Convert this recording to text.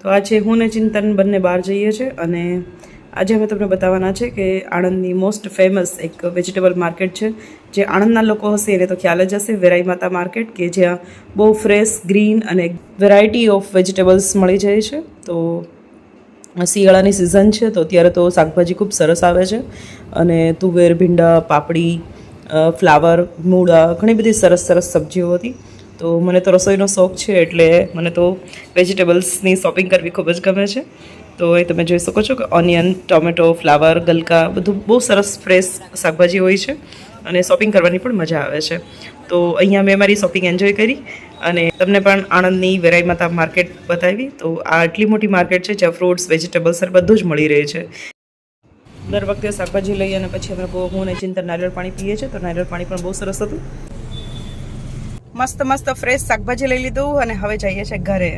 તો આજે હું ને ચિંતન બંને બહાર જઈએ છીએ અને આજે અમે તમને બતાવવાના છે કે આણંદની મોસ્ટ ફેમસ એક વેજીટેબલ માર્કેટ છે જે આણંદના લોકો હશે એને તો ખ્યાલ જ હશે, વેરાઈ માતા માર્કેટ, કે જ્યાં બહુ ફ્રેશ, ગ્રીન અને વેરાયટી ઓફ વેજીટેબલ્સ મળી જાય છે. તો શિયાળાની સિઝન છે તો અત્યારે તો શાકભાજી ખૂબ સરસ આવે છે અને તુવેર, ભીંડા, પાપડી, ફ્લાવર, મૂળા, ઘણી બધી સરસ સરસ સબ્જીઓ હતી. તો મને તો રસોઈનો શોખ છે એટલે મને તો વેજીટેબલ્સની શોપિંગ કરવી ખૂબ જ ગમે છે. તો એ તમે જોઈ શકો છો કે ઓનિયન, ટોમેટો, ફ્લાવર, ગલકા બધું બહુ સરસ ફ્રેશ શાકભાજી હોય છે અને શોપિંગ કરવાની પણ મજા આવે છે. તો અહીંયા મેં મારી શોપિંગ એન્જોય કરી અને તમને પણ આણંદની વેરાઈ માતા માર્કેટ બતાવી. તો આ આટલી મોટી માર્કેટ છે જ્યાં ફ્રૂટ્સ, વેજીટેબલ્સ બધું જ મળી રહે છે. દર વખતે શાકભાજી લઈ અને પછી અમે હું અને ચિંતન નારિયેળ પાણી પીએ છીએ. તો નારિયેળ પાણી પણ બહુ સરસ હતું. મસ્ત મસ્ત ફ્રેશ શાકભાજી લઈ લીધું અને હવે જઈએ છીએ ઘરે.